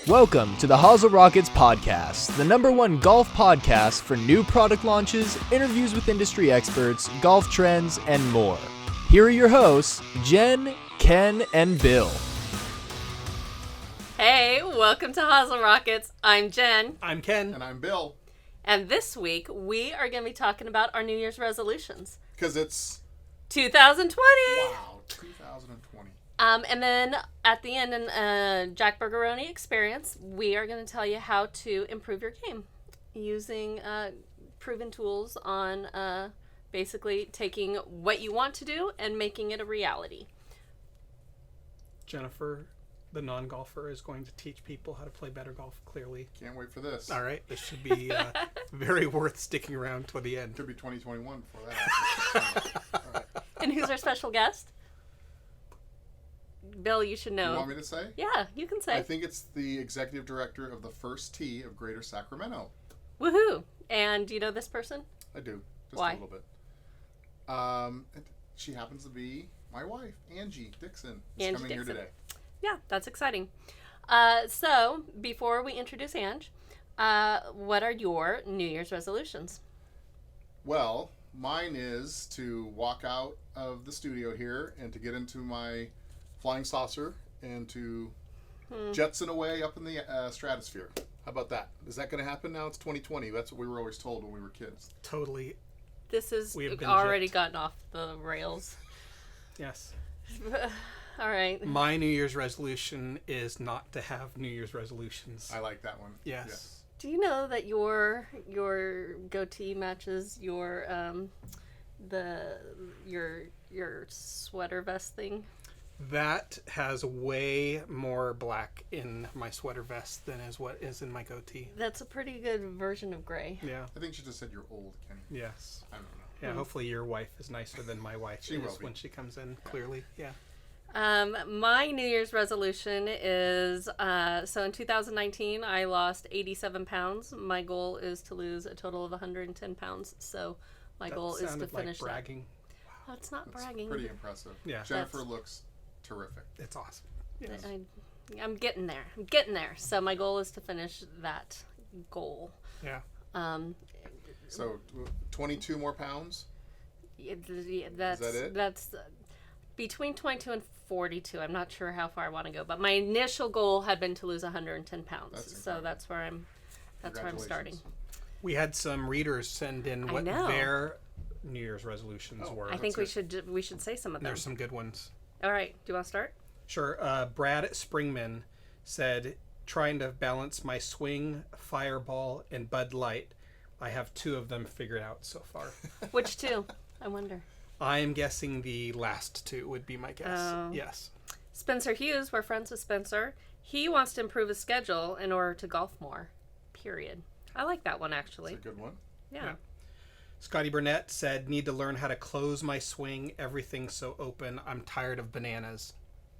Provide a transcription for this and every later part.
Welcome to the Hosel Rockets Podcast, the #1 golf podcast for new product launches, interviews with industry experts, golf trends, and more. Here are your hosts, Jen, Ken, and Bill. Hey, welcome to Hosel Rockets. I'm Jen. I'm Ken. And I'm Bill. And this week, we are going to be talking about our New Year's resolutions. Because it's... 2020! Wow, 2020. And then at the end, in Jack Bergeroni experience, we are going to tell you how to improve your game using proven tools on basically taking what you want to do and making it a reality. Jennifer, the non-golfer, is going to teach people how to play better golf, clearly. Can't wait for this. All right. This should be very worth sticking around to the end. Could be 2021 before that happens. All right. And who's our special guest? Bill, you should know. You want me to say? Yeah, you can say. I think it's the executive director of the First Tee of Greater Sacramento. Woohoo! And do you know this person? I do. Just Why? a little bit. She happens to be my wife, Angie Dixon. Is Angie coming Dixon. here today. Yeah, that's exciting. So, before we introduce Ange, what are your New Year's resolutions? Well, mine is to walk out of the studio here and to get into my flying saucer and to jetson away up in the stratosphere. How about that? Is that going to happen now? It's 2020. That's what we were always told when we were kids. Totally. This has We have been already gypped. gotten off the rails. Yes. All right. My New Year's resolution is not to have New Year's resolutions. I like that one. Yes. Do you know that your goatee matches your your sweater vest thing? That has way more black in my sweater vest than is what is in my goatee. That's a pretty good version of gray. Yeah. I think she just said you're old, Kenny. Yes. I don't know. Yeah, hopefully your wife is nicer than my wife She is will be. when she comes in, clearly. Yeah. My New Year's resolution is, so in 2019, I lost 87 pounds. My goal is to lose a total of 110 pounds. So my goal is to sounded finish like bragging. that. Oh, it's not That's bragging. pretty impressive. Yeah. Jennifer That's- looks terrific. It's awesome. Yes. I'm getting there. I'm getting there. So my goal is to finish that goal. Yeah. So, 22 more pounds? That's, that it? That's between 22 and 42. I'm not sure how far I want to go, but my initial goal had been to lose 110 pounds. That's So incredible. that's where I'm starting. Congratulations. We had some readers send in I what know. their New Year's resolutions were. I think That's we should say some of them. There's some good ones. All right. Do you want to start? Sure. Brad Springman said, trying to balance my swing, Fireball, and Bud Light. I have 2 of them figured out so far. Which two? I wonder. I am guessing the last 2 would be my guess. Oh. Yes. Spencer Hughes, we're friends with Spencer. He wants to improve his schedule in order to golf more. Period. I like that one, actually. That's a good one. Yeah. Scotty Burnett said, need to learn how to close my swing. Everything's so open. I'm tired of bananas.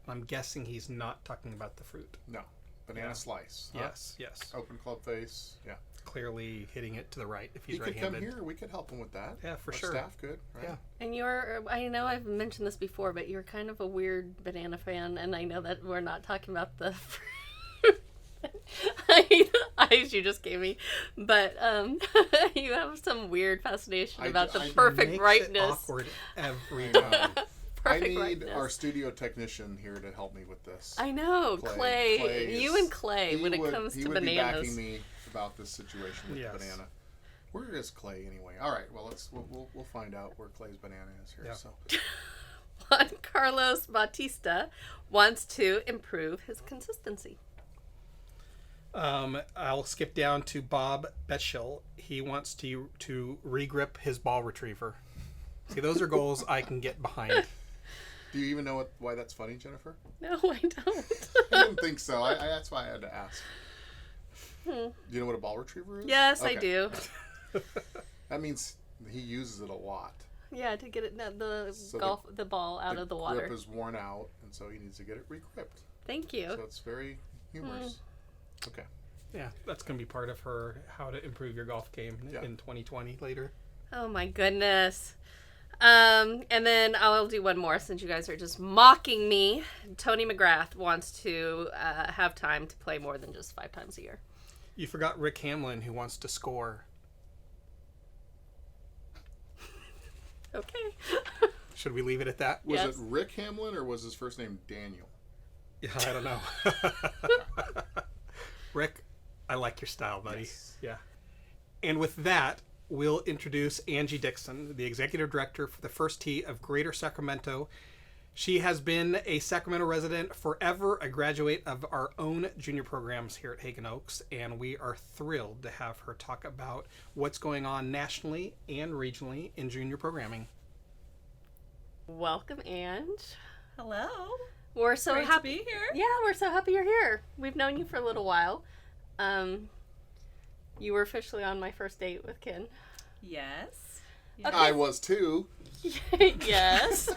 I'm guessing he's not talking about the fruit. No. Banana slice. Huh? Yes. Open club face. Yeah. Clearly hitting it to the right if he's He could come right-handed. here. We could help him with that. Yeah, for Our sure. Staff could. Right? Yeah. And I know I've mentioned this before, but you're kind of a weird banana fan, and I know that we're not talking about the eyes you just gave me, but you have some weird fascination about the perfect Makes rightness. it awkward every time. I Perfect need rightness. our studio technician here to help me with this. I know, Clay. You and Clay, when it comes he to would be backing bananas. me about this situation with Yes. the banana. Where is Clay anyway? All right, well we'll find out where Clay's banana is here. Yeah. So Juan Carlos Bautista wants to improve his consistency. I'll skip down to Bob Betchel. He wants to regrip his ball retriever. See, those are goals I can get behind. do you even know why that's funny, Jennifer? No, I don't. I didn't think so. That's why I had to ask. Do you know what a ball retriever is? Yes, I Okay. do. That means he uses it a lot. Yeah, to get it the So the ball out of the water. grip is worn out, and so he needs to get it regripped. Thank you. So it's very humorous. Okay. Yeah, that's going to be part of her how to improve your golf game Yeah. in 2020 later. Oh my goodness. And then I'll do one more since you guys are just mocking me. Tony McGrath wants to have time to play more than just 5 times a year. You forgot Rick Hamlin, who wants to score. Okay. Should we leave it at that? Was Yes. it Rick Hamlin or was his first name Daniel? Yeah, I don't know. Rick, I like your style, buddy. Yes. Yeah. And with that, we'll introduce Angie Dixon, the Executive Director for the First Tee of Greater Sacramento. She has been a Sacramento resident forever, a graduate of our own junior programs here at Hagen Oaks, and we are thrilled to have her talk about what's going on nationally and regionally in junior programming. Welcome, Ange. Hello. We're so Great happy to be here. Yeah, we're so happy you're here. We've known you for a little while. You were officially on my first date with Ken. Yes. I was too. Yes.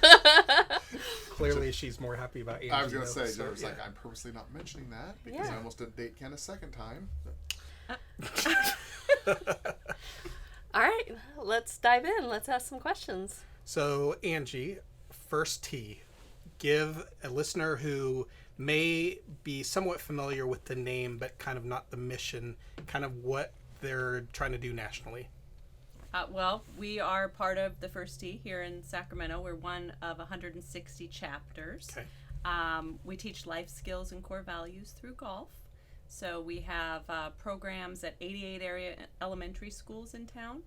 Clearly, she's more happy about Angie. I was going to though, say, so, Jennifer's yeah. like, I'm purposely not mentioning that because Yeah. I almost didn't date Ken a second time. All right, let's dive in. Let's ask some questions. So, Angie, First Tee, give a listener who may be somewhat familiar with the name but kind of not the mission, kind of what they're trying to do nationally. Well, we are part of the First Tee here in Sacramento. We're one of 160 chapters. Okay. We teach life skills and core values through golf. So we have programs at 88 area elementary schools in town,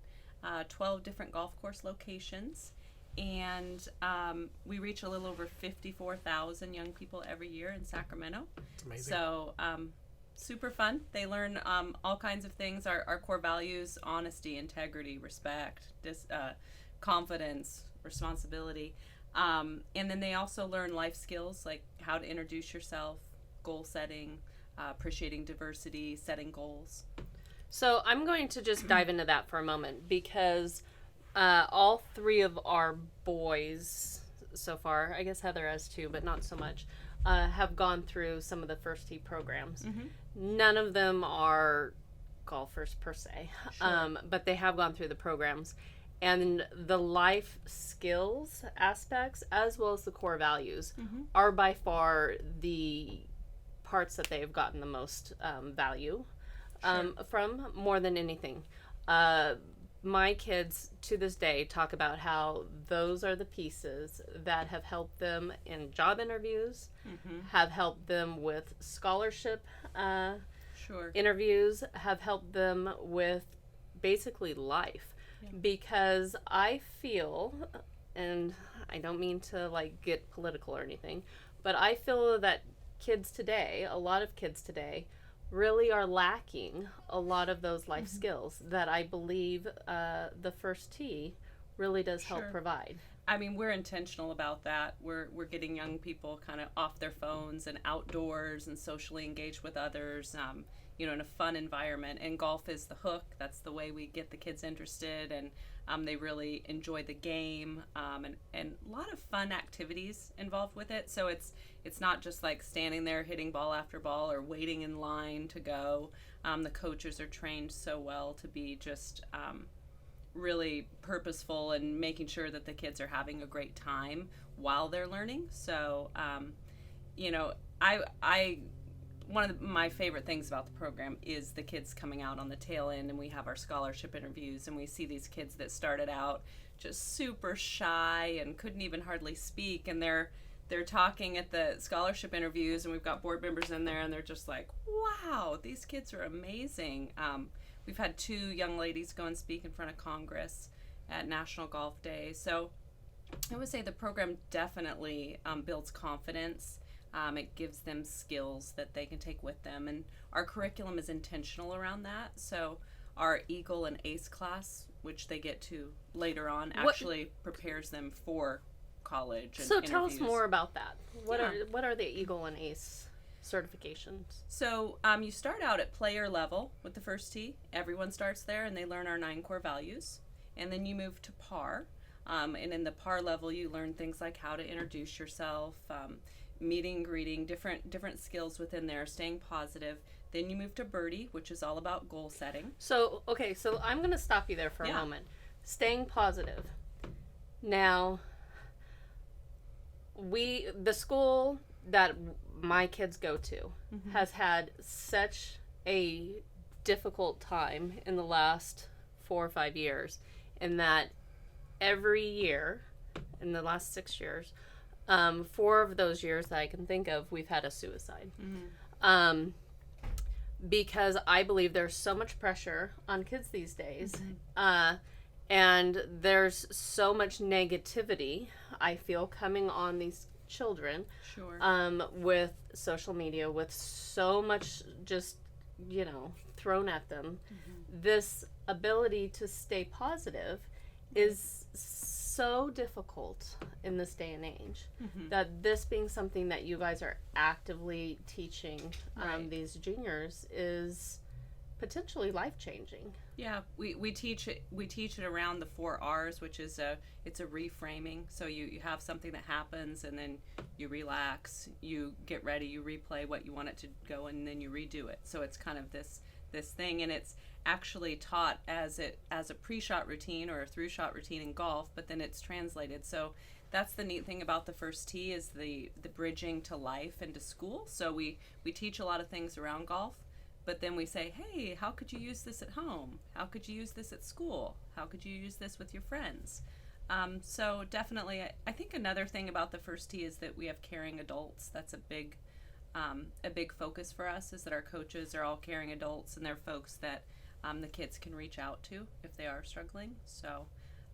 12 different golf course locations, and we reach a little over 54,000 young people every year in Sacramento. It's amazing. So super fun. They learn all kinds of things. Our core values: honesty, integrity, respect, confidence, responsibility. And then they also learn life skills like how to introduce yourself, goal setting, appreciating diversity, setting goals. So I'm going to just dive into that for a moment because all 3 of our boys so far, I guess Heather has 2, but not so much, have gone through some of the First Tee programs. Mm-hmm. None of them are golfers per se, but they have gone through the programs. And the life skills aspects, as well as the core values, are by far the parts that they have gotten the most value from, more than anything. My kids, to this day, talk about how those are the pieces that have helped them in job interviews, have helped them with scholarship interviews, have helped them with basically life. Because I feel, and I don't mean to like get political or anything, but I feel that kids today, a lot of kids today, really are lacking a lot of those life skills that I believe the First Tee really does help provide. I mean, we're intentional about that. We're getting young people kind of off their phones and outdoors and socially engaged with others, in a fun environment. And golf is the hook. That's the way we get the kids interested, and they really enjoy the game, and a lot of fun activities involved with it. So it's not just like standing there hitting ball after ball or waiting in line to go. The coaches are trained so well to be just really purposeful and making sure that the kids are having a great time while they're learning. So, one of my favorite things about the program is the kids coming out on the tail end, and we have our scholarship interviews, and we see these kids that started out just super shy and couldn't even hardly speak, and they're talking at the scholarship interviews, and we've got board members in there, and they're just like, wow, these kids are amazing. We've had 2 young ladies go and speak in front of Congress at National Golf Day. So I would say the program definitely builds confidence. It gives them skills that they can take with them. And our curriculum is intentional around that. So our Eagle and Ace class, which they get to later on, actually prepares them for college and So tell us interviews. more about that. What Yeah. are the Eagle and Ace certifications? So you start out at player level with the First Tee. Everyone starts there, and they learn our 9 core values. And then you move to par. And in the par level, you learn things like how to introduce yourself, meeting, greeting, different skills within there, staying positive. Then you move to birdie, which is all about goal setting. So I'm going to stop you there for a Yeah. moment. Staying positive. Now, the school that my kids go to has had such a difficult time in the last 4 or 5 years, in that every year in the last 6 years, 4 of those years that I can think of, we've had a suicide. Because I believe there's so much pressure on kids these days, and there's so much negativity, I feel, coming on these children. Sure. With social media, with so much just, thrown at them. This ability to stay positive is so difficult in this day and age, that this being something that you guys are actively teaching these juniors is potentially life-changing. Yeah, we teach it around the 4 R's, which is it's a reframing. So you have something that happens, and then you relax, you get ready, you replay what you want it to go, and then you redo it. So it's kind of this thing, and it's actually taught as a pre-shot routine or a through-shot routine in golf, but then it's translated. So that's the neat thing about the first tee, is the bridging to life and to school. So we teach a lot of things around golf, but then we say, hey, how could you use this at home? How could you use this at school? How could you use this with your friends? So definitely, I think another thing about the first tee is that we have caring adults. That's a big focus for us, is that our coaches are all caring adults, and they're folks that the kids can reach out to if they are struggling. So,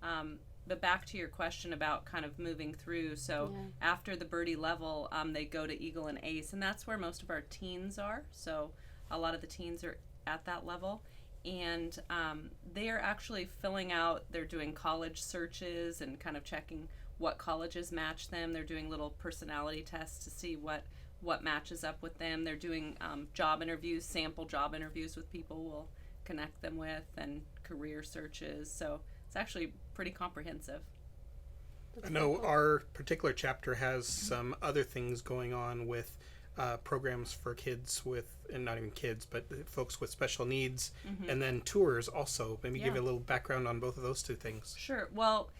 but back to your question about kind of moving through. So after the birdie level, they go to Eagle and Ace, and that's where most of our teens are. So a lot of the teens are at that level, and they are actually filling out, they're doing college searches and kind of checking what colleges match them. They're doing little personality tests to see what matches up with them. They're doing job interviews, sample job interviews with people we'll connect them with, and career searches. So it's actually pretty comprehensive. I know our particular chapter has some other things going on with programs for kids with, and not even kids, but folks with special needs, and then tours also. Maybe give a little background on both of those 2 things. Sure. Well,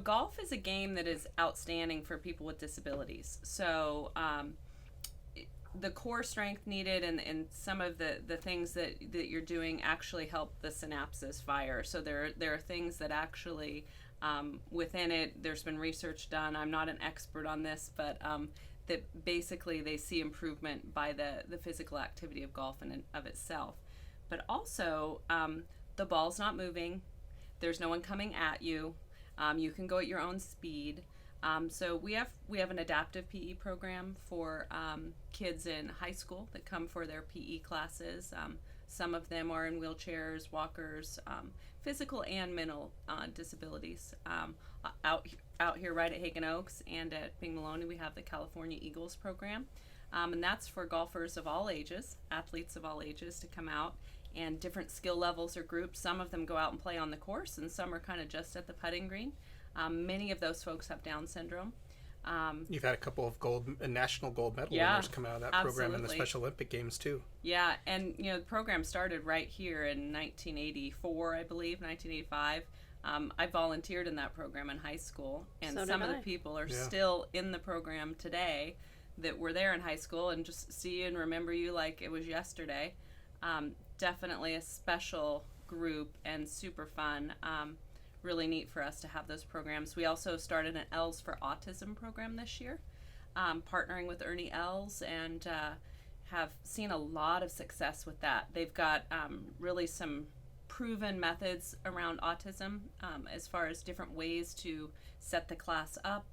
golf is a game that is outstanding for people with disabilities. So the core strength needed and some of the things that you're doing actually help the synapses fire. So there are things that actually within it, there's been research done. I'm not an expert on this, but that basically they see improvement by the physical activity of golf in and of itself. But also, the ball's not moving. There's no one coming at you. You can go at your own speed. So we have an adaptive PE program for kids in high school that come for their PE classes. Some of them are in wheelchairs, walkers, physical and mental disabilities. Out here right at Hagen Oaks and at Bing Maloney, we have the California Eagles program. And that's for golfers of all ages, athletes of all ages, to come out, and different skill levels or groups. Some of them go out and play on the course, and some are kind of just at the putting green. Many of those folks have Down syndrome. You've had a couple of national gold medal winners come out of that program in the Special Olympic Games too. Yeah, and the program started right here in 1984, I believe, 1985. I volunteered in that program in high school, and some of the people are still in the program today that were there in high school, and just see you and remember you like it was yesterday. Definitely a special group and super fun. Really neat for us to have those programs. We also started an Elves for Autism program this year, partnering with Ernie Elves, and have seen a lot of success with that. They've got really some proven methods around autism as far as different ways to set the class up.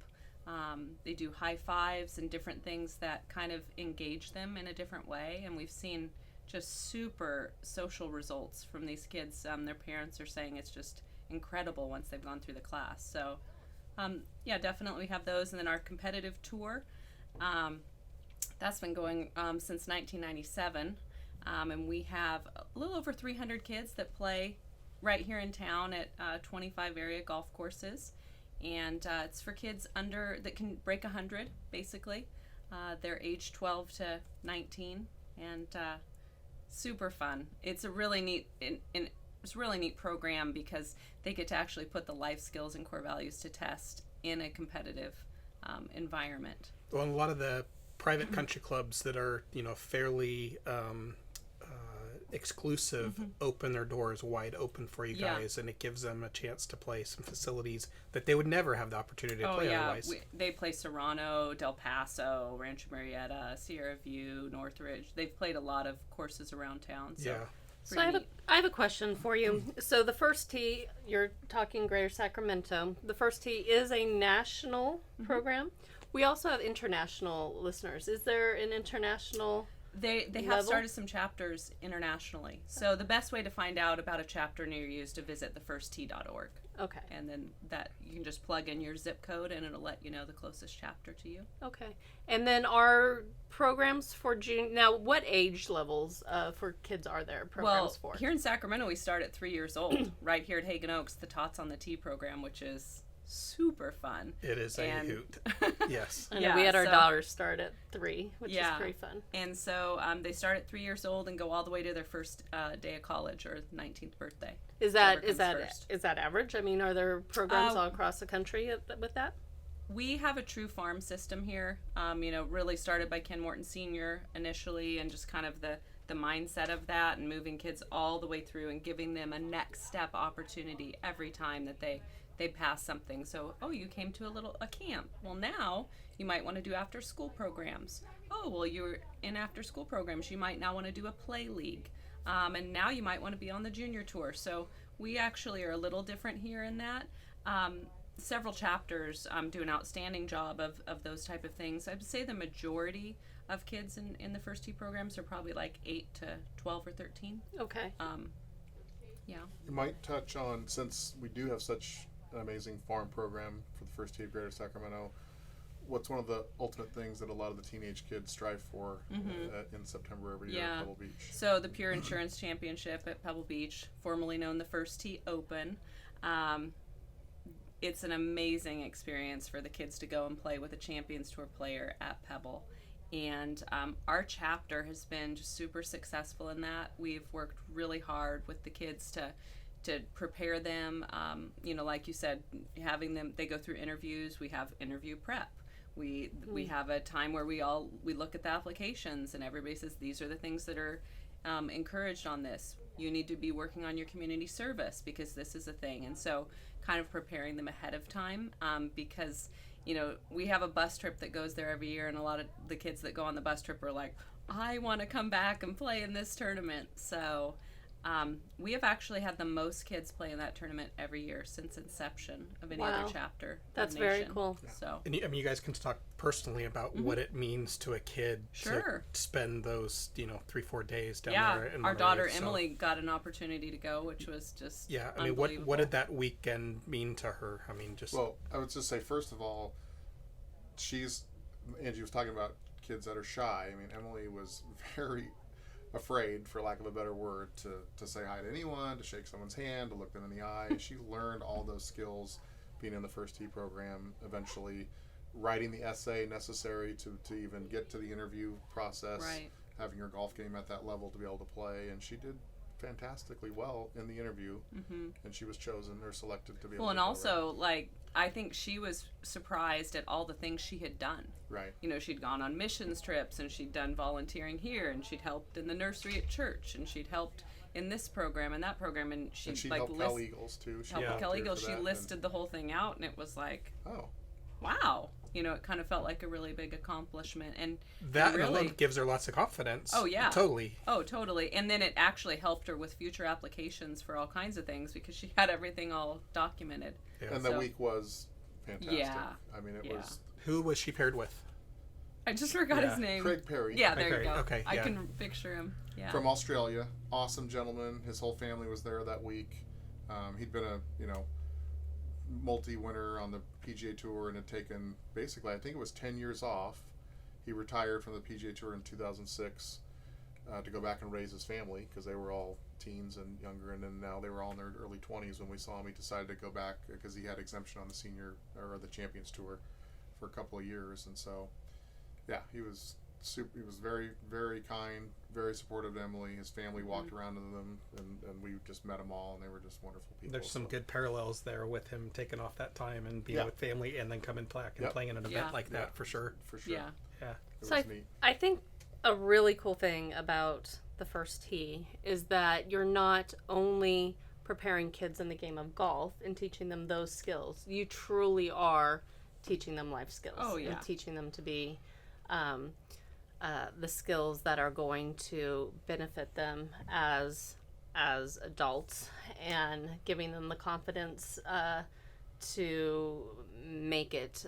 They do high fives and different things that kind of engage them in a different way, and we've seen just super social results from these kids. Their parents are saying it's just incredible once they've gone through the class. So definitely we have those. And then our competitive tour, that's been going since 1997, and we have a little over 300 kids that play right here in town at 25 area golf courses, and it's for kids that can break 100 basically. They're age 12 to 19, and super fun. It's a really neat It's a really neat program because they get to actually put the life skills and core values to test in a competitive environment. Well, a lot of the private country clubs that are, fairly exclusive open their doors wide open for you guys, and it gives them a chance to play some facilities that they would never have the opportunity to play otherwise. They play Serrano, Del Paso, Rancho Marietta, Sierra View, Northridge. They've played a lot of courses around town. So So I have a question for you. So the first tee, you're talking Greater Sacramento. The first tee is a national program. We also have international listeners. Is there an international They have started some chapters internationally. So the best way to find out about a chapter near you is to visit thefirsttee.org. Okay. And then that you can just plug in your zip code and it'll let you know the closest chapter to you. Okay. And then our programs for June. Now, what age levels for kids are there programs for? Here in Sacramento, we start at 3 years old. Right here at Hagen Oaks, the Tots on the Tee program, which is super fun. It is a hoot. Yes. I know we had our daughters start at 3, which is pretty fun. And so they start at 3 years old and go all the way to their first day of college or 19th birthday. Is that average? I mean, are there programs all across the country with that? We have a true farm system here. Really started by Ken Morton Sr. initially, and just kind of the mindset of that, and moving kids all the way through and giving them a next step opportunity every time that they pass something. So, you came to a camp. Well, now you might want to do after school programs. You're in after school programs. You might now want to do a play league. And now you might want to be on the junior tour. So we actually are a little different here in that. Several chapters do an outstanding job of those type of things. I'd say the majority of kids in the first tee programs are probably like 8 to 12 or 13. Okay. Yeah. You might touch on, since we do have such an amazing farm program for the first tee of Greater Sacramento, what's one of the ultimate things that a lot of the teenage kids strive for in September every year at Pebble Beach? So the Pure Insurance Championship at Pebble Beach, formerly known the First Tee Open. It's an amazing experience for the kids to go and play with a Champions Tour player at Pebble. And our chapter has been just super successful in that. We've worked really hard with the kids to prepare them. Like you said, having them, they go through interviews. We have interview prep. We have a time where we look at the applications, and everybody says these are the things that are encouraged on this. You need to be working on your community service because this is a thing. And so kind of preparing them ahead of time because we have a bus trip that goes there every year, and a lot of the kids that go on the bus trip are like, I want to come back and play in this tournament. So we have actually had the most kids play in that tournament every year since inception of any other chapter. That's very cool. Yeah. So, and you guys can talk personally about what it means to a kid to spend those 3-4 days down there. In our the daughter race, Emily got an opportunity to go, which was just what did that weekend mean to her? I mean, I would just say, first of all, Angie was talking about kids that are shy. I mean, Emily was very afraid, for lack of a better word, to say hi to anyone, to shake someone's hand, to look them in the eye. She learned all those skills being in the first tee program, eventually writing the essay necessary to even get to the interview process, having her golf game at that level to be able to play, and she did fantastically well in the interview, and she was chosen or selected to be able to and also, I think she was surprised at all the things she had done. Right. She'd gone on missions trips, and she'd done volunteering here, and she'd helped in the nursery at church, and she'd helped in this program and that program, and she helped Cal Eagles too. Cal Eagles. She listed the whole thing out, and it was like, wow. It kind of felt like a really big accomplishment, and that alone gives her lots of confidence. Oh yeah, totally. Oh totally. And then it actually helped her with future applications for all kinds of things because she had everything all documented. Yeah. And the week was fantastic. Yeah. I mean, it was. Who was she paired with? I just forgot his name. Craig Perry. Yeah, there you go. Okay, I can picture him. Yeah. From Australia, awesome gentleman. His whole family was there that week. He'd been a multi-winner on the PGA Tour and had taken basically, I think it was 10 years off. He retired from the PGA Tour in 2006 to go back and raise his family because they were all teens and younger, and then now they were all in their early 20s when we saw him. He decided to go back because he had exemption on the senior or the Champions Tour for a couple of years, and so he was He was very, very kind, very supportive of Emily. His family walked around to them, and we just met them all, and they were just wonderful people. There's some good parallels there with him taking off that time and being with family and then coming back and playing an event like that for sure. For sure. Yeah. Yeah. So I think a really cool thing about the first tee is that you're not only preparing kids in the game of golf and teaching them those skills. You truly are teaching them life skills. Oh, yeah. And teaching them to be the skills that are going to benefit them as adults, and giving them the confidence to make it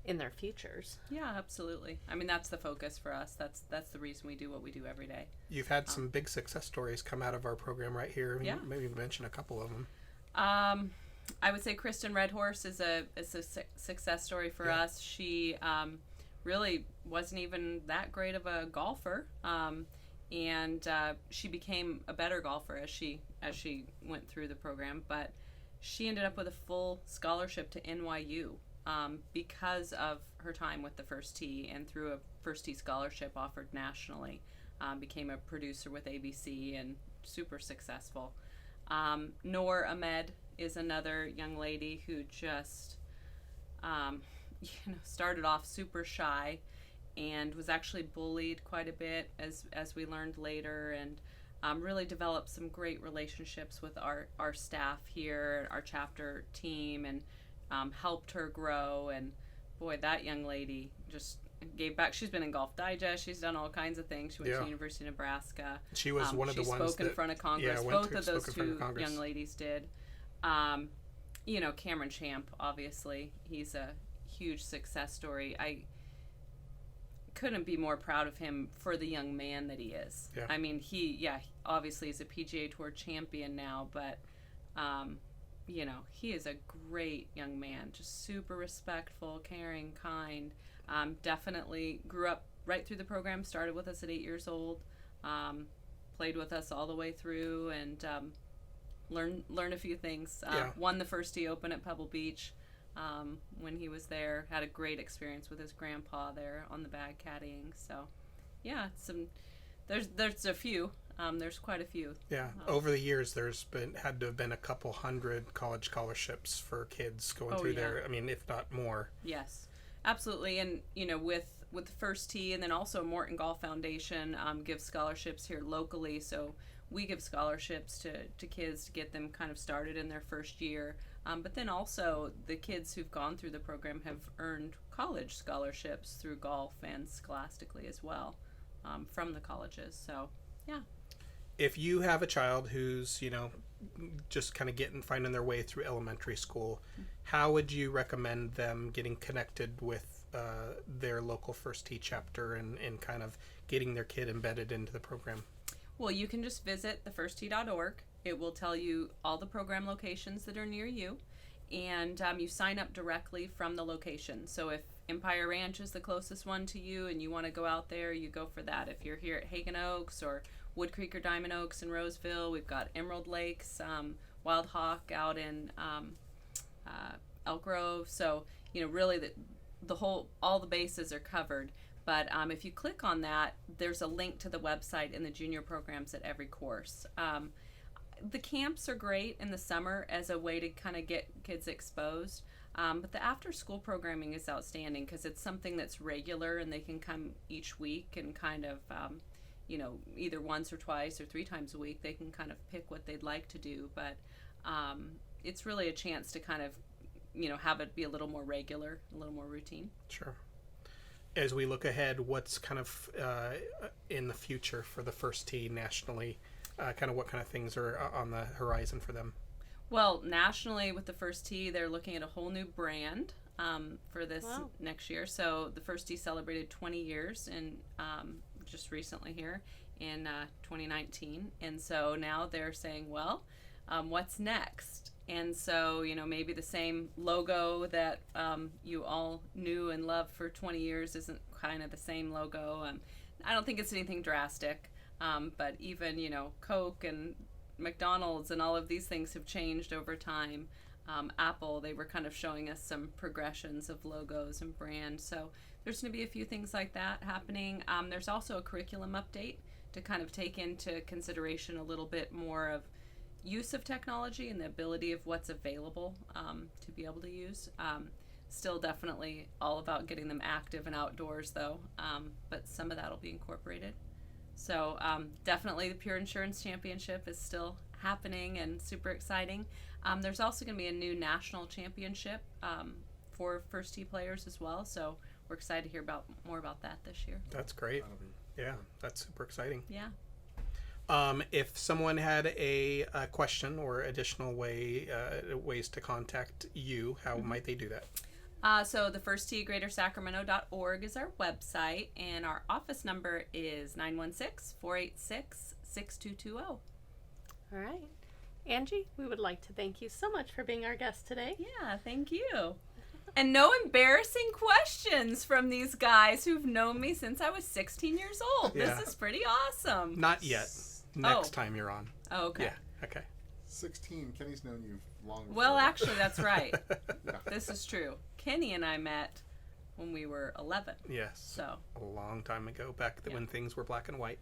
in their futures. Yeah, absolutely. I mean, that's the focus for us. That's the reason we do what we do every day. You've had some big success stories come out of our program right here. Yeah. Maybe mention a couple of them. I would say Kristen Redhorse is a success story for us. She really wasn't even that great of a golfer, and she became a better golfer as she went through the program. But she ended up with a full scholarship to NYU because of her time with the First Tee, and through a First Tee scholarship offered nationally, became a producer with ABC and super successful. Noor Ahmed is another young lady who just started off super shy and was actually bullied quite a bit, as we learned later, and really developed some great relationships with our staff here, our chapter team, and helped her grow. And boy, that young lady just gave back. She's been in Golf Digest. She's done all kinds of things. She went to University of Nebraska. She was one of the ones that spoke in front of Congress. Both of those two young ladies did. Cameron Champ, obviously, he's a huge success story. I couldn't be more proud of him for the young man that he is. Yeah. I mean, he obviously is a PGA Tour champion now, but he is a great young man, just super respectful, caring, kind. Definitely grew up right through the program, started with us at 8 years old, played with us all the way through, and learned a few things. Won the First Tee Open at Pebble Beach when he was there. Had a great experience with his grandpa there on the bag caddying. So, yeah, there's a few. There's quite a few. Yeah, over the years, had to have been a couple hundred college scholarships for kids going through there. I mean, if not more. Yes, absolutely. And with the First Tee, and then also Morton Golf Foundation gives scholarships here locally. So we give scholarships to kids to get them kind of started in their first year. But then also the kids who've gone through the program have earned college scholarships through golf and scholastically as well from the colleges. So, yeah. If you have a child who's, just kind of finding their way through elementary school, how would you recommend them getting connected with their local First Tee chapter and kind of getting their kid embedded into the program? Well, you can just visit thefirsttee.org. It will tell you all the program locations that are near you, and you sign up directly from the location. So if Empire Ranch is the closest one to you and you want to go out there, you go for that. If you're here at Hagen Oaks or Wood Creek or Diamond Oaks in Roseville, we've got Emerald Lakes, Wild Hawk out in Elk Grove. So, really all the bases are covered. But if you click on that, there's a link to the website and the junior programs at every course. The camps are great in the summer as a way to kind of get kids exposed. But the after-school programming is outstanding because it's something that's regular and they can come each week and kind of, either once or twice or 3 times a week. They can kind of pick what they'd like to do. But it's really a chance to kind of, have it be a little more regular, a little more routine. Sure. As we look ahead, what's kind of in the future for the First Tee nationally? Kind of what kind of things are on the horizon for them? Well, nationally with the First Tee, they're looking at a whole new brand for this next year. So the First Tee celebrated 20 years in just recently here in 2019. And so now they're saying, well, what's next? And so, maybe the same logo that you all knew and loved for 20 years isn't kind of the same logo. I don't think it's anything drastic, but even, Coke and McDonald's and all of these things have changed over time. Apple, they were kind of showing us some progressions of logos and brands. So there's going to be a few things like that happening. There's also a curriculum update to kind of take into consideration a little bit more of use of technology and the ability of what's available to be able to use. Still definitely all about getting them active and outdoors though, but some of that will be incorporated. So definitely the Pure Insurance Championship is still happening and super exciting. There's also going to be a new national championship for first tee players as well, so we're excited to hear more about that this year. That's great. Yeah, that's super exciting. Yeah. If someone had a question or additional ways to contact you, how might they do that? So the first tee greatersacramento.org is our website, and our office number is 916-486-6220. All right. Angie, we would like to thank you so much for being our guest today. Yeah, thank you. And no embarrassing questions from these guys who've known me since I was 16 years old. Yeah. This is pretty awesome. Not yet. Next time you're on. Oh, okay. Yeah, okay. 16. Kenny's known you long before. Well, actually, that's right. This is true. Kenny and I met when we were 11. Yes. So a long time ago, back when things were black and white.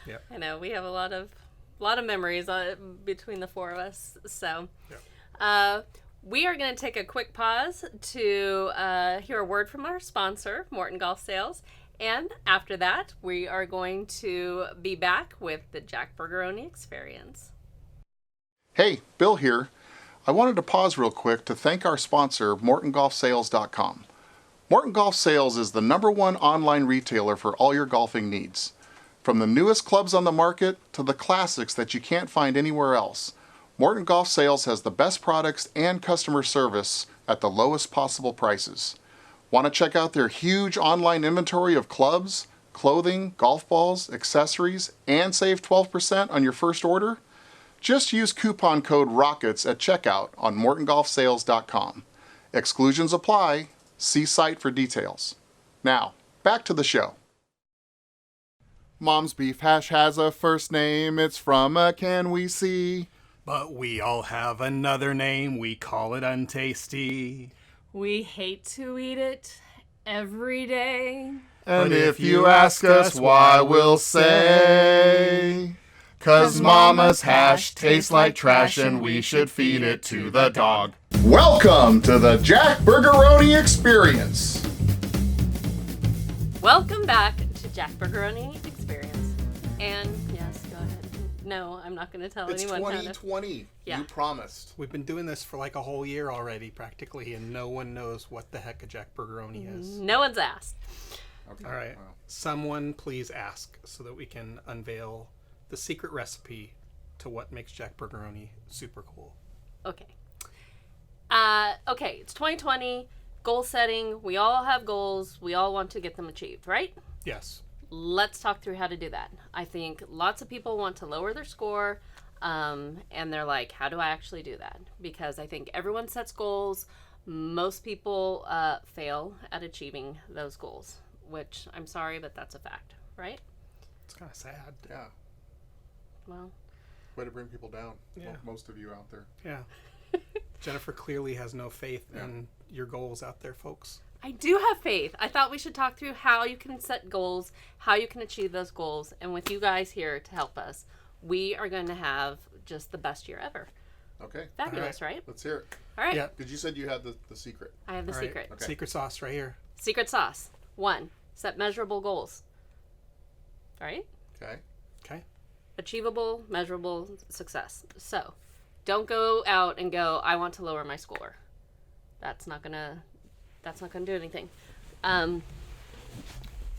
Yep. I know we have a lot of memories between the four of us. So, we are going to take a quick pause to hear a word from our sponsor, Morton Golf Sales, and after that, we are going to be back with the Jack Bergeroni Experience. Hey, Bill here. I wanted to pause real quick to thank our sponsor, MortonGolfSales.com. Morton Golf Sales is the #1 online retailer for all your golfing needs. From the newest clubs on the market to the classics that you can't find anywhere else, Morton Golf Sales has the best products and customer service at the lowest possible prices. Want to check out their huge online inventory of clubs, clothing, golf balls, accessories, and save 12% on your first order? Just use coupon code ROCKETS at checkout on MortonGolfSales.com. Exclusions apply. See site for details. Now, back to the show. Mom's Beef Hash has a first name. It's from a Can We See? But we all have another name. We call it untasty. We hate to eat it every day. And if you ask us why, we'll say, 'cause Mama's hash tastes like trash and we should feed it to the dog. Welcome to the Jack Bergeroni Experience. Welcome back to Jack Bergeroni Experience. And yes, go ahead. No, I'm not going to tell It's anyone how to. 2020. Yeah. You promised. We've been doing this for like a whole year already, practically, and no one knows what the heck a Jack Bergeroni is. No one's asked. Okay. All right. Well, Someone please ask so that we can unveil the secret recipe to what makes Jack Bergeroni super cool. Okay. Okay, it's 2020, goal setting. We all have goals. We all want to get them achieved, right? Yes. Let's talk through how to do that. I think lots of people want to lower their score, and they're like, how do I actually do that? Because I think everyone sets goals. Most people fail at achieving those goals, which I'm sorry, but that's a fact, right? It's kind of sad. yeah. Well, Way to bring people down. Yeah. Most of you out there. Yeah. Jennifer clearly has no faith in your goals out there, folks. I do have faith. I thought we should talk through how you can set goals, how you can achieve those goals, and with you guys here to help us, we are going to have just the best year ever. Okay. Fabulous, right? Let's hear it. All right. Yeah. Because you said you had the secret. I have the All right. secret. Okay. Secret sauce right here. Secret sauce. 1, set measurable goals. All right? Okay. Okay. Achievable, measurable success. So, don't go out and go, I want to lower my score. That's not gonna do anything.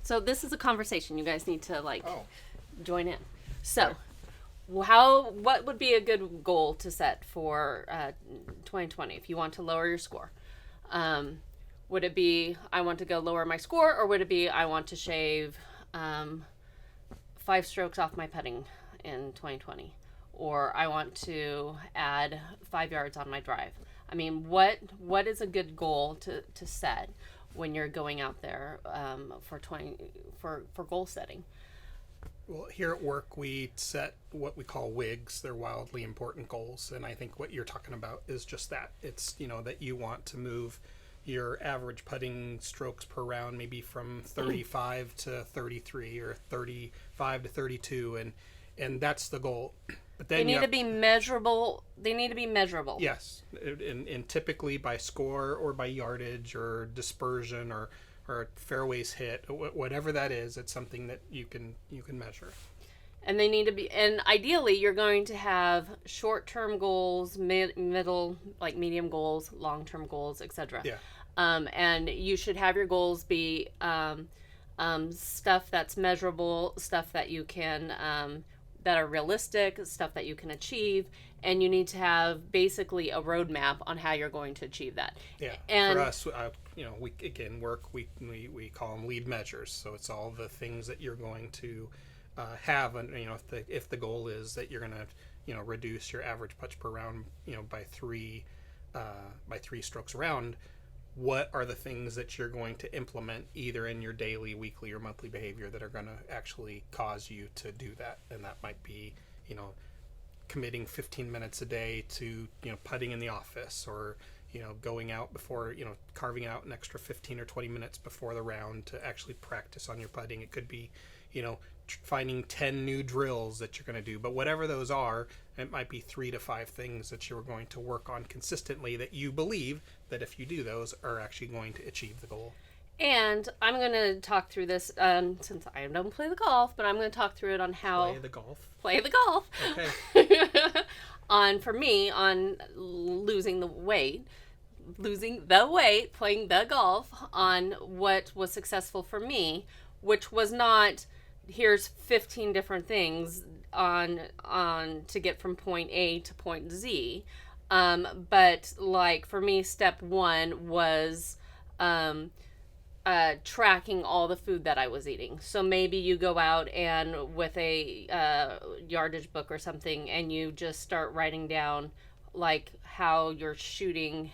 So this is a conversation. You guys need to join in. So, what would be a good goal to set for 2020 if you want to lower your score? Would it be I want to go lower my score, or would it be I want to shave 5 strokes off my putting in 2020, or I want to add 5 yards on my drive? I mean, what is a good goal to set when you're going out there for goal setting? Well, here at work, we set what we call WIGs. They're wildly important goals. And I think what you're talking about is just that. It's, that you want to move your average putting strokes per round maybe from 35 to 33 or 35 to 32, and that's the goal. But then they need to be measurable. They need to be measurable. Yes, and typically by score or by yardage or dispersion or fairways hit, whatever that is, it's something that you can measure. And they need to be, and ideally you're going to have short-term goals, middle, like medium goals, long-term goals, etc. Yeah. And you should have your goals be stuff that's measurable, stuff that you can, that are realistic, stuff that you can achieve, and you need to have basically a roadmap on how you're going to achieve that. Yeah. And for us, we call them lead measures. So it's all the things that you're going to have, and if the goal is that you're going to reduce your average putts per round by three strokes around, what are the things that you're going to implement either in your daily, weekly, or monthly behavior that are going to actually cause you to do that? And that might be committing 15 minutes a day to putting in the office, or going out before, carving out an extra 15 or 20 minutes before the round to actually practice on your putting. It could be finding 10 new drills that you're going to do, but whatever those are, it might be 3 to 5 things that you're going to work on consistently that you believe that if you do those are actually going to achieve the goal. And I'm going to talk through this, since I don't play the golf, but I'm going to talk through it on how... Play the golf. Okay. For me, on losing the weight, playing the golf, on what was successful for me, which was not, here's 15 different things on to get from point A to point Z. But like for me, step one was tracking all the food that I was eating. So maybe you go out and with a yardage book or something, and you just start writing down like how you're shooting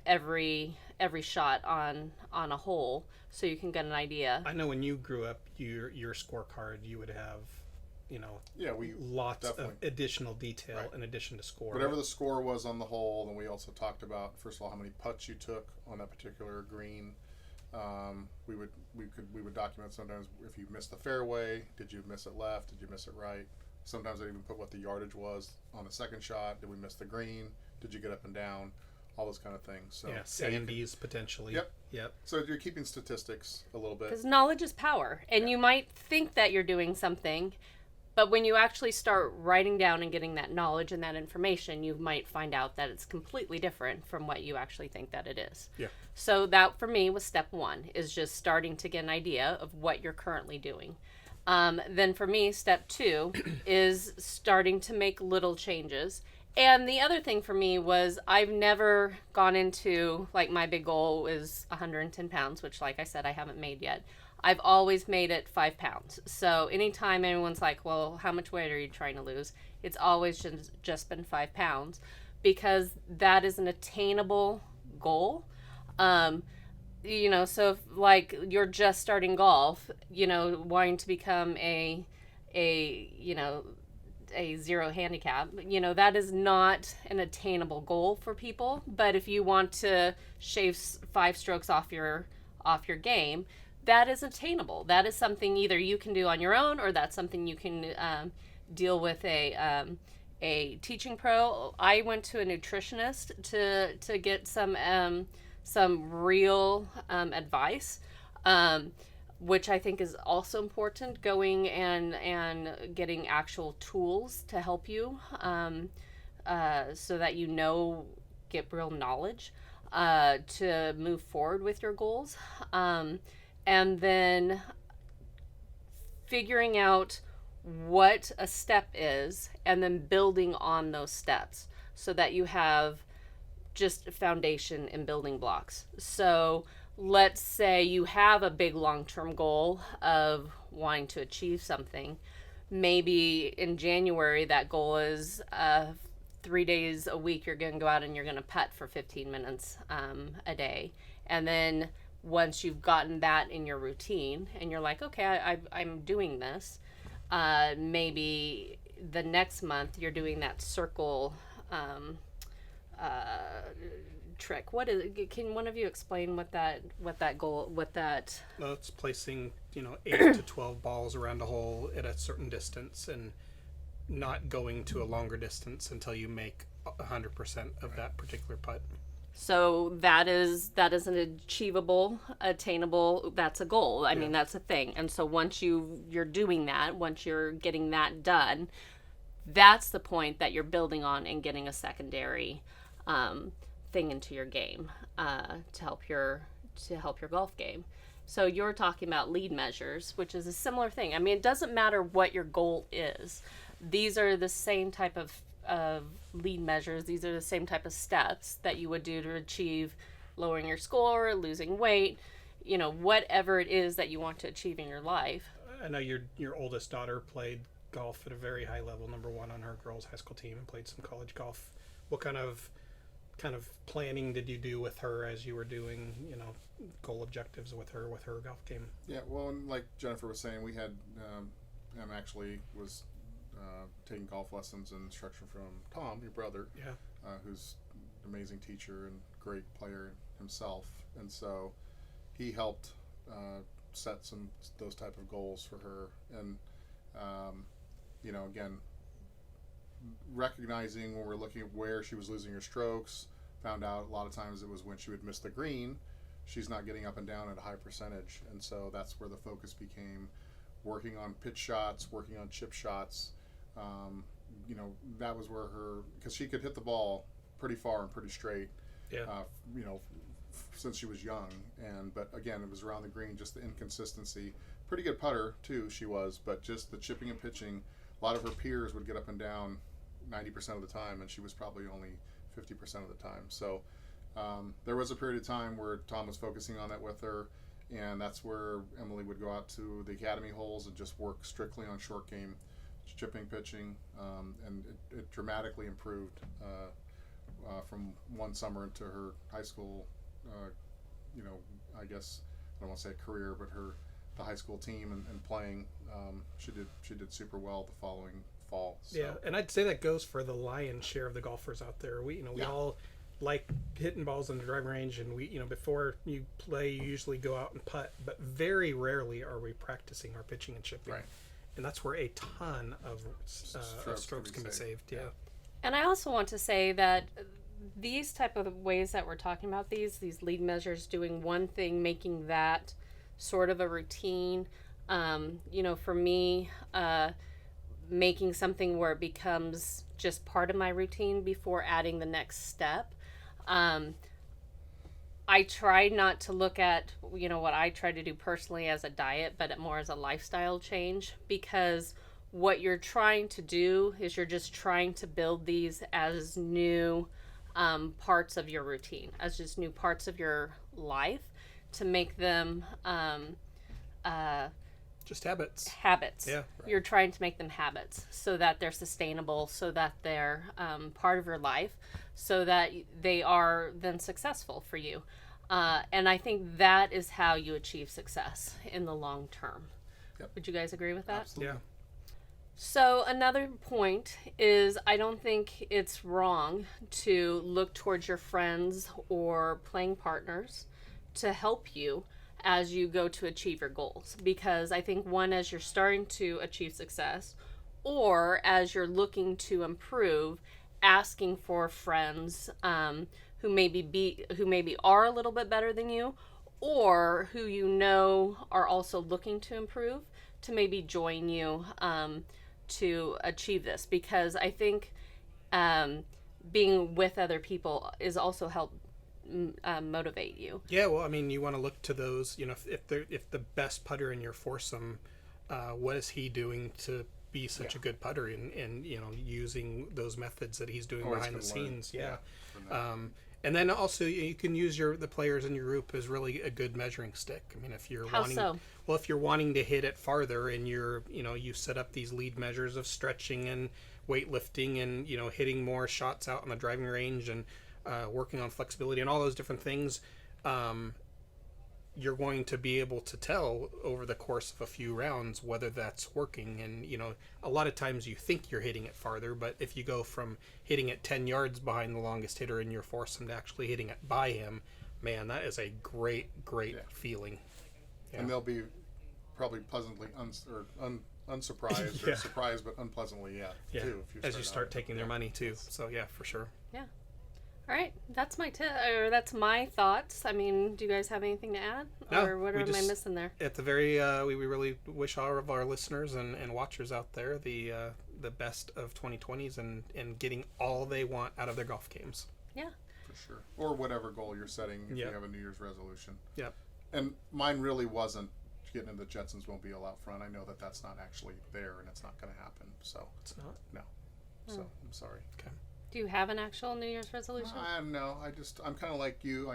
every shot on a hole, so you can get an idea. I know when you grew up, your scorecard, you would have lots of additional detail in addition to score. Whatever the score was on the hole, then we also talked about, first of all, how many putts you took on that particular green. We would document sometimes if you missed the fairway, did you miss it left, did you miss it right? Sometimes I even put what the yardage was on the second shot. Did we miss the green? Did you get up and down? All those kind of things. So sandies potentially. Yep. So you're keeping statistics a little bit. Because knowledge is power, and you might think that you're doing something, but when you actually start writing down and getting that knowledge and that information, you might find out that it's completely different from what you actually think that it is. Yeah. So that for me was step one, is just starting to get an idea of what you're currently doing. Then for me, step two is starting to make little changes. And the other thing for me was I've never gone into, like, my big goal is 110 pounds, which, like I said, I haven't made yet. I've always made it 5 pounds. So anytime anyone's like, well, how much weight are you trying to lose? It's always just been 5 pounds, because that is an attainable goal. So if, like, you're just starting golf, wanting to become a zero handicap, that is not an attainable goal for people. But if you want to shave 5 strokes off your game, that is attainable. That is something either you can do on your own, or that's something you can deal with a teaching pro. I went to a nutritionist to get some real advice, which I think is also important, going and getting actual tools to help you, so that get real knowledge to move forward with your goals. And then figuring out what a step is, and then building on those steps so that you have just foundation and building blocks. So let's say you have a big long-term goal of wanting to achieve something. Maybe in January that goal is 3 days a week you're going to go out and you're going to putt for 15 minutes a day. And then once you've gotten that in your routine and you're like, okay, I'm doing this, maybe the next month you're doing that circle trick? What is? Can one of you explain what that goal? Well, it's placing 8 to 12 balls around a hole at a certain distance and not going to a longer distance until you make 100% of that particular putt. So that is an achievable, attainable. That's a goal. I mean, that's a thing. And so once you're doing that, once you're getting that done, that's the point that you're building on and getting a secondary thing into your game to help your golf game. So you're talking about lead measures, which is a similar thing. I mean, it doesn't matter what your goal is. These are the same type of lead measures. These are the same type of steps that you would do to achieve lowering your score, losing weight, whatever it is that you want to achieve in your life. I know your oldest daughter played golf at a very high level, number 1 on her girls' high school team, and played some college golf. What kind of planning did you do with her as you were doing, goal objectives with her golf game? Yeah, well, and like Jennifer was saying, we had Em actually was taking golf lessons and instruction from Tom, your brother, who's an amazing teacher and great player himself, and so he helped set those type of goals for her, and again, recognizing when we're looking at where she was losing her strokes, found out a lot of times it was when she would miss the green, she's not getting up and down at a high percentage, and so that's where the focus became working on pitch shots, working on chip shots. That was where because she could hit the ball pretty far and pretty straight, since she was young, but again, it was around the green, just the inconsistency. Pretty good putter too, she was, but just the chipping and pitching. A lot of her peers would get up and down 90% of the time, and she was probably only 50% of the time. So there was a period of time where Tom was focusing on that with her, and that's where Emily would go out to the academy holes and just work strictly on short game, chipping, pitching, and it dramatically improved from one summer into her high school, I guess, I don't want to say career, but the high school team and playing, she did super well the following fall. So. Yeah, and I'd say that goes for the lion's share of the golfers out there. We all like hitting balls in the driving range, and we before you play, you usually go out and putt, but very rarely are we practicing our pitching and chipping. Right. And that's where a ton of strokes can be saved. Yeah. And I also want to say that these type of ways that we're talking about, these lead measures, doing one thing, making that sort of a routine, for me, making something where it becomes just part of my routine before adding the next step. I try not to look at, what I try to do personally as a diet, but more as a lifestyle change, because what you're trying to do is you're just trying to build these as new parts of your routine, as just new parts of your life, to make them just habits. Yeah. Right. You're trying to make them habits so that they're sustainable, so that they're part of your life, so that they are then successful for you. And I think that is how you achieve success in the long term. Yep. Would you guys agree with that? Absolutely. Yeah. So another point is, I don't think it's wrong to look towards your friends or playing partners to help you as you go to achieve your goals, because I think as you're starting to achieve success, or as you're looking to improve, asking for friends who maybe are a little bit better than you, or who are also looking to improve, to maybe join you to achieve this, because I think being with other people is also help motivate you. Yeah, well, I mean, you want to look to those, if the best putter in your foursome, what is he doing to be such a good putter, and using those methods that he's doing behind the scenes. And then also you can use the players in your group as really a good measuring stick. I mean, if you're if you're wanting to hit it farther, and you set up these lead measures of stretching and weightlifting and hitting more shots out on the driving range and working on flexibility and all those different things, you're going to be able to tell over the course of a few rounds whether that's working. And, a lot of times you think you're hitting it farther, but if you go from hitting it 10 yards behind the longest hitter and you're forced him to actually hitting it by him, man, that is a great feeling. Yeah. And they'll be probably pleasantly unsurprised or surprised, but unpleasantly, too. If As you start taking their money, too. So, yeah, for sure. Yeah. All right, that's my thoughts. I mean, do you guys have anything to add, or what am I missing there? At the very, we really wish all of our listeners and watchers out there the best of 2020s and getting all they want out of their golf games. Yeah, for sure. Or whatever goal you're setting if you have a New Year's resolution. Yep. And mine really wasn't getting into the Jetsons Mobile out front. I know that that's not actually there, and it's not going to happen. So it's not. No. So I'm sorry. Okay. Do you have an actual New Year's resolution? No, I'm kind of like you.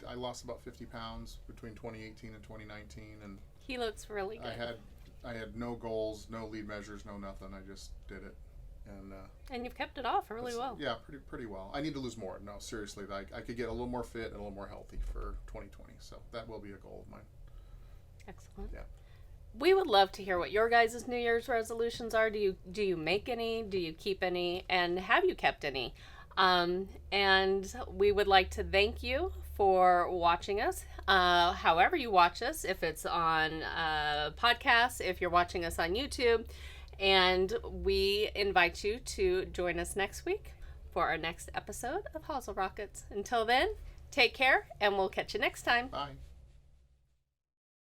I lost about 50 pounds between 2018 and 2019, and he looks really good. I had no goals, no lead measures, no nothing. I just did it, and you've kept it off really well. Yeah, pretty well. I need to lose more. No, seriously, I could get a little more fit and a little more healthy for 2020. So that will be a goal of mine. Excellent. Yeah. We would love to hear what your guys' New Year's resolutions are. Do you make any? Do you keep any? And have you kept any? And we would like to thank you for watching us. However you watch us, if it's on podcasts, if you're watching us on YouTube. And we invite you to join us next week for our next episode of Hosel Rockets. Until then, take care, and we'll catch you next time. Bye.